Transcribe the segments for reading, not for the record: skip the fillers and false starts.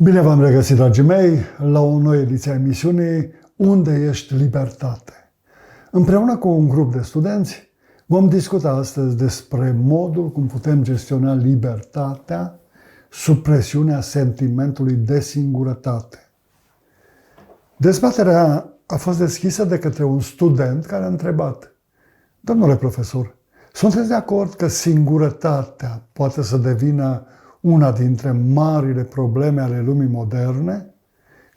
Bine v-am regăsit, dragii mei, la o nouă ediție a emisiunii Unde ești libertate? Împreună cu un grup de studenți vom discuta astăzi despre modul cum putem gestiona libertatea sub presiunea sentimentului de singurătate. Dezbaterea a fost deschisă de către un student care a întrebat: domnule profesor, sunteți de acord că singurătatea poate să devină una dintre marile probleme ale lumii moderne?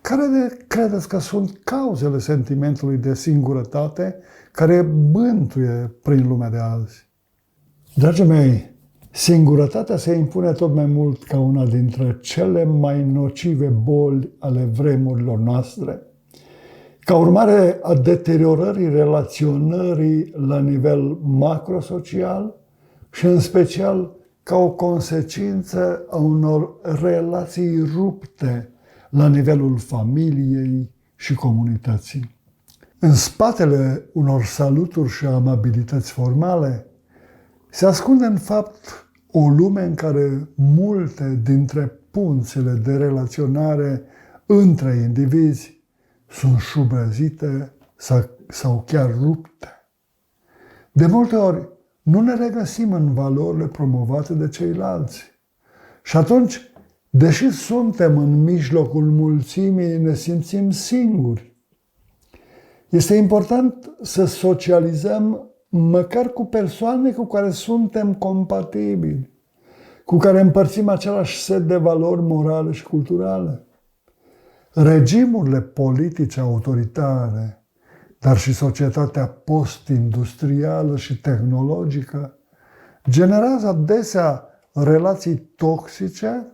Care credeți că sunt cauzele sentimentului de singurătate care bântuie prin lumea de azi? Dragii mei, singurătatea se impune tot mai mult ca una dintre cele mai nocive boli ale vremurilor noastre, ca urmare a deteriorării relaționării la nivel macrosocial și în special ca o consecință a unor relații rupte la nivelul familiei și comunității. În spatele unor saluturi și amabilități formale se ascunde în fapt o lume în care multe dintre punțile de relaționare între indivizi sunt șubrezite sau chiar rupte. De multe ori nu ne regăsim în valorile promovate de ceilalți. Și atunci, deși suntem în mijlocul mulțimii, ne simțim singuri. Este important să socializăm măcar cu persoane cu care suntem compatibili, cu care împărțim același set de valori morale și culturale. Regimurile politice autoritare, dar și societatea post-industrială și tehnologică generează adesea relații toxice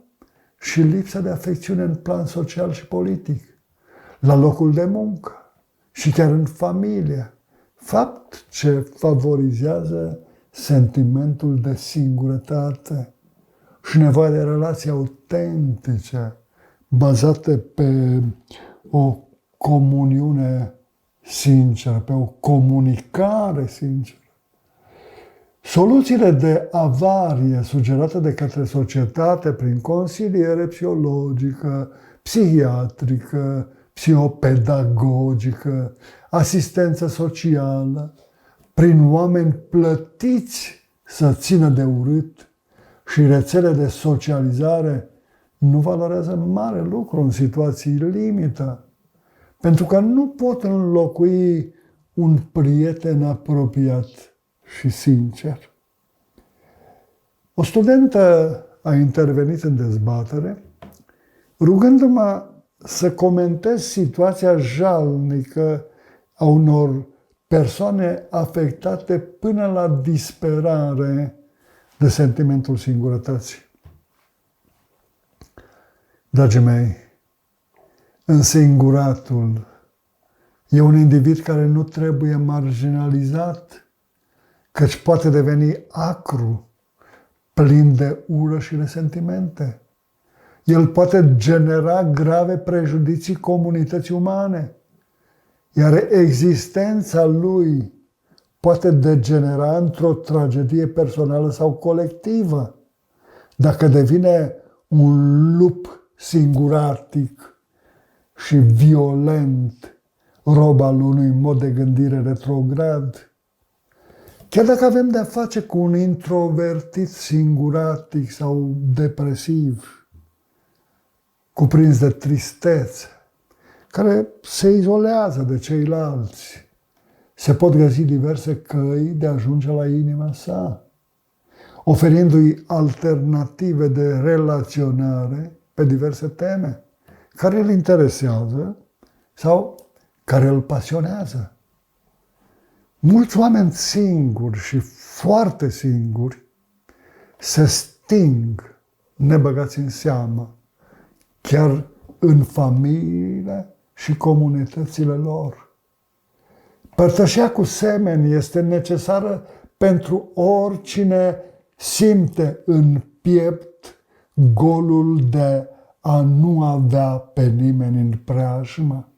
și lipsa de afecțiune în plan social și politic, la locul de muncă și chiar în familie, fapt ce favorizează sentimentul de singurătate și nevoia de relații autentice, bazate pe o comuniune sinceră, pe o comunicare sinceră. Soluțiile de avarie sugerate de către societate prin consiliere psihologică, psihiatrică, psihopedagogică, asistență socială, prin oameni plătiți să țină de urât și rețele de socializare nu valorează mare lucru în situații limită, pentru că nu pot înlocui un prieten apropiat și sincer. O studentă a intervenit în dezbatere, rugându-mă să comentez situația jalnică a unor persoane afectate până la disperare de sentimentul singurătății. Dragii mei, însinguratul e un individ care nu trebuie marginalizat, căci poate deveni acru, plin de ură și resentimente. El poate genera grave prejudicii comunității umane, iar existența lui poate degenera într-o tragedie personală sau colectivă, dacă devine un lup singuratic și violent, rob al unui mod de gândire retrograd. Chiar dacă avem de-a face cu un introvertit singuratic sau depresiv, cuprins de tristețe, care se izolează de ceilalți, se pot găsi diverse căi de a ajunge la inima sa, oferindu-i alternative de relaționare pe diverse teme care îl interesează sau care îl pasionează. Mulți oameni singuri și foarte singuri se sting nebăgați în seamă, chiar în familiile și comunitățile lor. Părtășia cu semeni este necesară pentru oricine simte în piept golul de a nu avea pe nimeni în preajmă.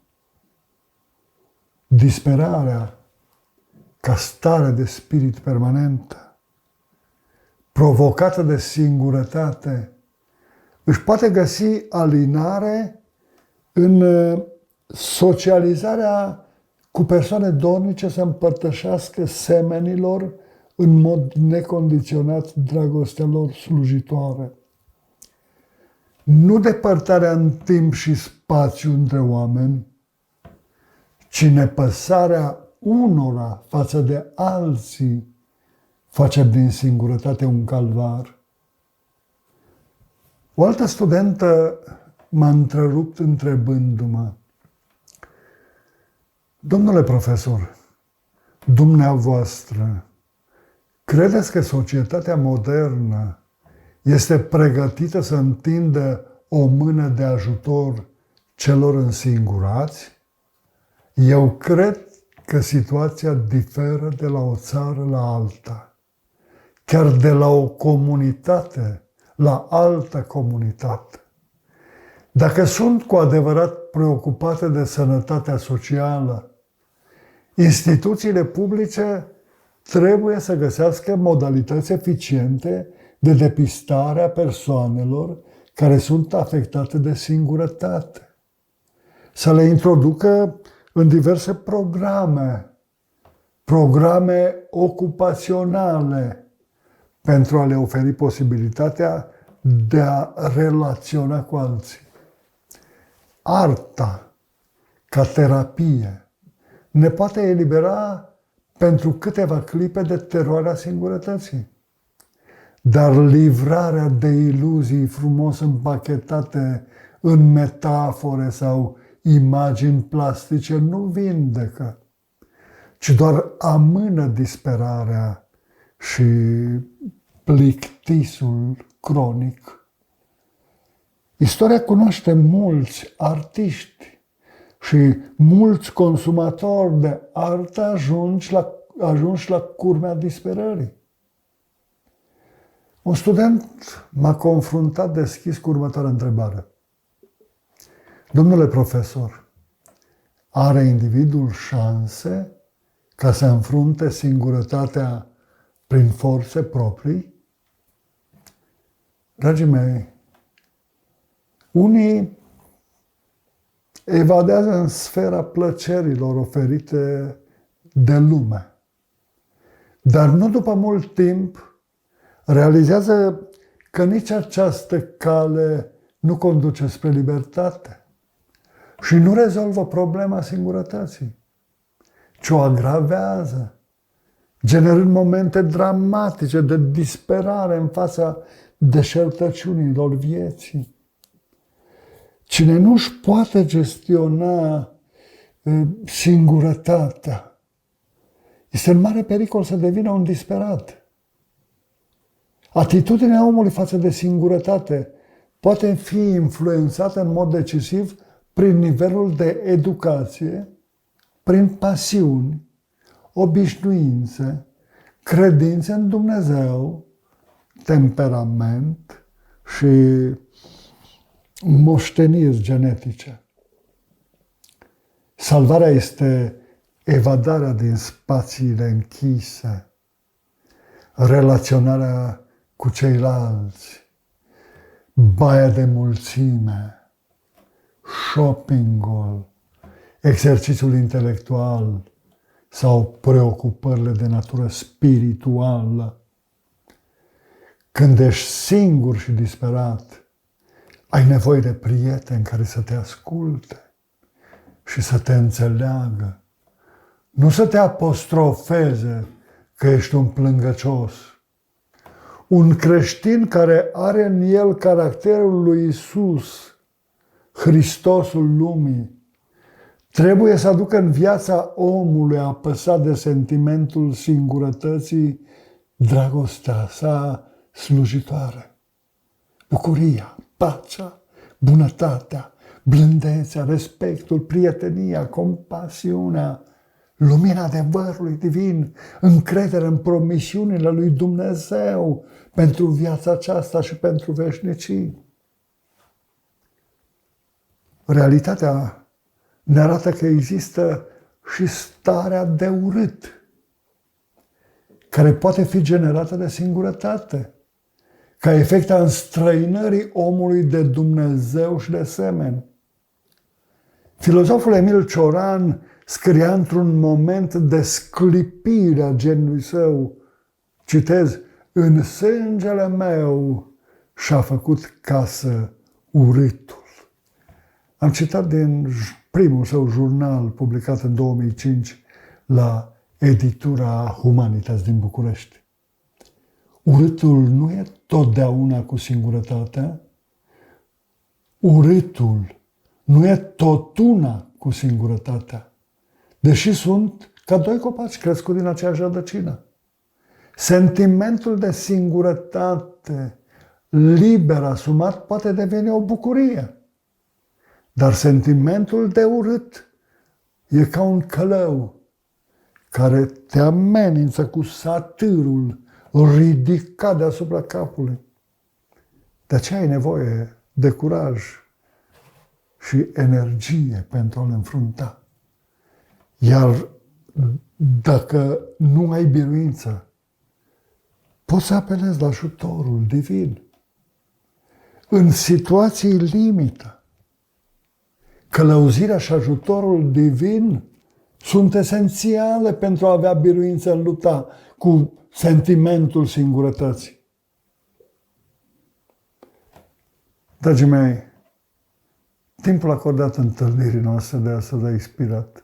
Disperarea ca stare de spirit permanentă, provocată de singurătate, își poate găsi alinare în socializarea cu persoane dornice să împărtășească semenilor în mod necondiționat dragostea lor slujitoare. Nu depărtarea în timp și spațiu între oameni, ci nepăsarea unora față de alții face din singurătate un calvar. O altă studentă m-a întrerupt întrebându-mă: domnule profesor, dumneavoastră, credeți că societatea modernă este pregătită să întindă o mână de ajutor celor însingurați? Eu cred că situația diferă de la o țară la alta, chiar de la o comunitate la altă comunitate. Dacă sunt cu adevărat preocupate de sănătatea socială, instituțiile publice trebuie să găsească modalități eficiente de depistare a persoanelor care sunt afectate de singurătate. Să le introducă în diverse programe ocupaționale pentru a le oferi posibilitatea de a relaționa cu alții. Arta, ca terapie, ne poate elibera pentru câteva clipe de teroarea singurătății. Dar livrarea de iluzii frumos împachetate în metafore sau imagini plastice nu vindecă, ci doar amână disperarea și plictisul cronic. Istoria cunoaște mulți artiști și mulți consumatori de artă ajunși la culmea disperării. Un student m-a confruntat deschis cu următoarea întrebare: domnule profesor, are individul șanse ca să înfrunte singurătatea prin forțe proprii? Dragii mei, unii evadează în sfera plăcerilor oferite de lume, dar nu după mult timp realizează că nici această cale nu conduce spre libertate și nu rezolvă problema singurătății, ci o agravează, generând momente dramatice de disperare în fața deșertăciunilor vieții. Cine nu își poate gestiona singurătatea, este în mare pericol să devină un disperat. Atitudinea omului față de singurătate poate fi influențată în mod decisiv prin nivelul de educație, prin pasiuni, obișnuințe, credințe în Dumnezeu, temperament și moșteniri genetice. Salvarea este evadarea din spațiile închise, relaționarea cu ceilalți, baia de mulțime, shoppingul, exercițiul intelectual sau preocupările de natură spirituală. Când ești singur și disperat, ai nevoie de prieteni care să te asculte și să te înțeleagă. Nu să te apostrofeze că ești un plângăcios. Un creștin care are în el caracterul lui Isus, Hristosul lumii, trebuie să aducă în viața omului apăsat de sentimentul singurătății dragostea sa slujitoare, bucuria, pacea, bunătatea, blândețea, respectul, prietenia, compasiunea, lumina adevărului divin, încredere în promisiunile lui Dumnezeu pentru viața aceasta și pentru veșnicii. Realitatea ne arată că există și starea de urât, care poate fi generată de singurătate, ca efect al înstrăinării omului de Dumnezeu și de semeni. Filozoful Emil Cioran scria într-un moment de sclipire a geniului său, citez, în sângele meu și-a făcut casă urâtul. Am citat din primul său jurnal, publicat în 2005 la editura Humanitas din București. Urâtul nu e totdeauna cu singurătatea, urâtul nu e tot una cu singurătatea, deși sunt ca doi copaci crescuți din aceeași rădăcină. Sentimentul de singurătate liber asumat poate deveni o bucurie, dar sentimentul de urât e ca un călău care te amenință cu satârul ridicat deasupra capului. De aceea ai nevoie de curaj și energie pentru a-l înfrunta. Iar dacă nu ai biruință, poți să apelezi la ajutorul divin. În situații limită, călăuzirea și ajutorul divin sunt esențiale pentru a avea biruință în lupta cu sentimentul singurătății. Dragii mei, timpul acordat întâlnirii noastre de astăzi a expirat.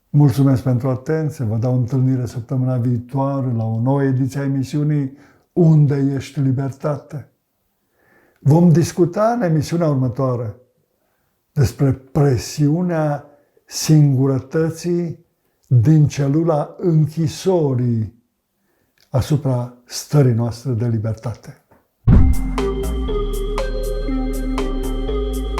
Mulțumesc pentru atenție, vă dau întâlnire săptămâna viitoare la o nouă ediție a emisiunii Unde ești libertate? Vom discuta în emisiunea următoare despre presiunea singurătății din celula închisorii asupra stării noastre de libertate.